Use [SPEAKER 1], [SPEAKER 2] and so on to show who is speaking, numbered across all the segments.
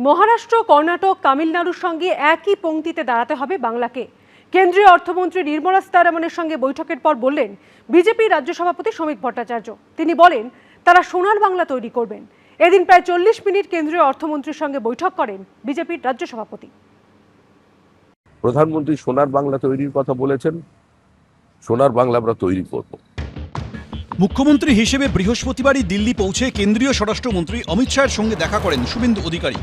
[SPEAKER 1] মহারাষ্ট্র, কর্ণাটক, তামিলনাড়ুর সঙ্গে একই পংক্তিতে দাঁড়াতে হবে বাংলাকে। কেন্দ্রীয় অর্থমন্ত্রী নির্মলা সীতারামনের সঙ্গে বৈঠকের পর বললেন বিজেপি রাজ্য সভাপতি শ্রমিক ভট্টাচার্য। তিনি বলেন তারা সোনার বাংলা তৈরি করবেন। এদিন প্রায় 40 মিনিট কেন্দ্রীয় অর্থমন্ত্রীর সঙ্গে বৈঠক করেন বিজেপির রাজ্য সভাপতি।
[SPEAKER 2] প্রধানমন্ত্রী সোনার বাংলা তৈরির কথা বলেছেন। সোনার বাংলা আমরা তৈরি করব।
[SPEAKER 3] মুখ্যমন্ত্রী হিসেবে বৃহস্পতিবারই দিল্লি পৌঁছে কেন্দ্রীয় স্বরাষ্ট্রমন্ত্রী অমিত শাহের সঙ্গে দেখা করেন শুভেন্দু অধিকারী।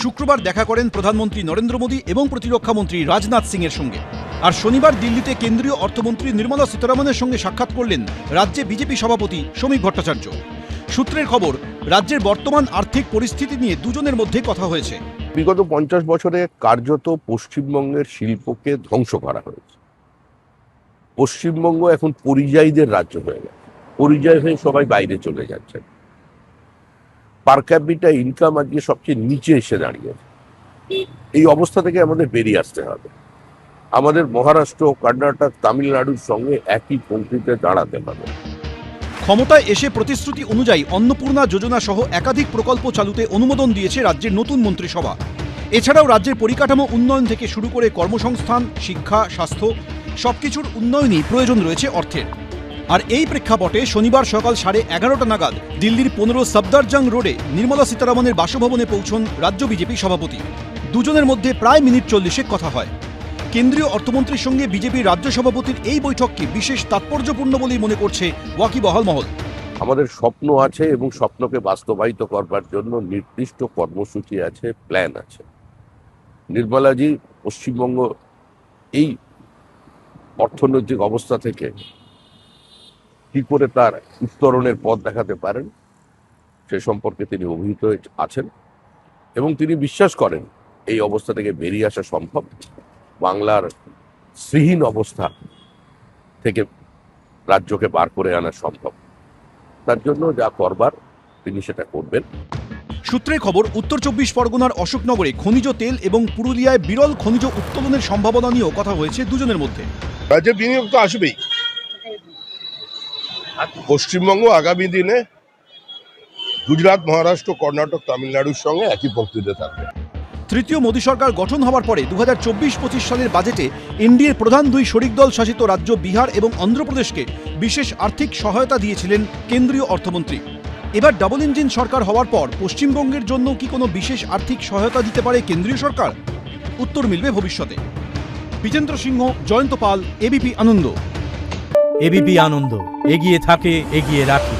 [SPEAKER 3] শুক্রবার দেখা করেন প্রধানমন্ত্রী নরেন্দ্র মোদী এবং প্রতিরক্ষামন্ত্রী রাজনাথ সিং এর সঙ্গে। আর শনিবার দিল্লিতে কেন্দ্রীয় অর্থমন্ত্রী নির্মলা সীতারামনের সঙ্গে সাক্ষাৎ করলেন রাজ্যে বিজেপি সভাপতি শ্রমিক ভট্টাচার্য। সূত্রের খবর, রাজ্যের বর্তমান আর্থিক পরিস্থিতি নিয়ে দুজনের মধ্যে কথা হয়েছে।
[SPEAKER 2] বিগত 50 বছরে কার্যত পশ্চিমবঙ্গের শিল্পকে ধ্বংস করা হয়েছে। পশ্চিমবঙ্গ এখন পরিযায়ীদের রাজ্য হয়ে গেছে। পরিযায়ী হয়ে সবাই বাইরে চলে যাচ্ছেন। পার ক্যাপিটা ইনকাম আজকে সবচেয়ে নিচে এসে দাঁড়িয়েছে। এই অবস্থা থেকে আমাদের বেরিয়ে আসতে হবে। আমাদের মহারাষ্ট্র, কর্ণাটক, তামিলনাড়ুর সঙ্গে একই পংক্তিতে দাঁড়াতে হবে।
[SPEAKER 3] ক্ষমতায় এসে প্রতিশ্রুতি অনুযায়ী অন্নপূর্ণা যোজনা সহ একাধিক প্রকল্প চালুতে অনুমোদন দিয়েছে রাজ্যের নতুন মন্ত্রিসভা। এছাড়াও রাজ্যের পরিকাঠামো উন্নয়ন থেকে শুরু করে কর্মসংস্থান, শিক্ষা, স্বাস্থ্য সবকিছুর উন্নয়নই প্রয়োজন রয়েছে অর্থের। আর এই প্রেক্ষাপটে শনিবার সকাল 11:30 নাগাদ দিল্লির 15 সফদরজং রোডে নির্মলা সীতারামনের বাসভবনে পৌঁছন রাজ্য বিজেপি সভাপতি। দুজনের মধ্যে প্রায় মিনিট 40 কথা হয়। কেন্দ্রীয় অর্থমন্ত্রীর সঙ্গে বিজেপির রাজ্য সভাপতির এই বৈঠককে বিশেষ তাৎপর্যপূর্ণ বলেই মনে করছে ওয়াকিবহাল মহল।
[SPEAKER 2] আমাদের স্বপ্ন আছে এবং স্বপ্নকে বাস্তবায়িত করবার জন্য নির্দিষ্ট কর্মসূচি আছে, প্ল্যান আছে। নির্মলাজি পশ্চিমবঙ্গ এই অর্থনৈতিক অবস্থা থেকে কি করে তার উত্তরণের পথ দেখাতে পারেন সে সম্পর্কে তিনি অভিহিত আছেন এবং তিনি বিশ্বাস করেন এই অবস্থা থেকে বেরিয়ে আসা সম্ভব। বাংলার শ্রীহীন অবস্থা থেকে রাজ্যকে বার করে আনা সম্ভব। তার জন্য যা করবার তিনি সেটা করবেন।
[SPEAKER 3] সূত্রের খবর, উত্তর 24 পরগনার অশোকনগরে খনিজ তেল এবং পুরুলিয়ায় বিরল খনিজ উত্তোলনের সম্ভাবনা নিয়েও কথা হয়েছে দুজনের মধ্যে।
[SPEAKER 4] রাজ্যে বিনিয়োগ তো আসবেই। পশ্চিমবঙ্গ আগামী দিনে গুজরাট, মহারাষ্ট্র, কর্ণাটক, তামিলনাড়ুর সঙ্গে একই পংক্তিতে থাকবে।
[SPEAKER 3] তৃতীয় মোদী সরকার গঠন হওয়ার পরে 2024-25 সালের বাজেটে এনডিএর প্রধান দুই শরিক দল শাসিত রাজ্য বিহার এবং অন্ধ্রপ্রদেশকে বিশেষ আর্থিক সহায়তা দিয়েছিলেন কেন্দ্রীয় অর্থমন্ত্রী। এবার ডাবল ইঞ্জিন সরকার হওয়ার পর পশ্চিমবঙ্গের জন্য কি কোনো বিশেষ আর্থিক সহায়তা দিতে পারে কেন্দ্রীয় সরকার? উত্তর মিলবে ভবিষ্যতে। বিজেন্দ্র সিংহ, জয়ন্ত পাল, এবিপি আনন্দ।
[SPEAKER 5] এবিপি আনন্দ, এগিয়ে থাকে, এগিয়ে রাখে।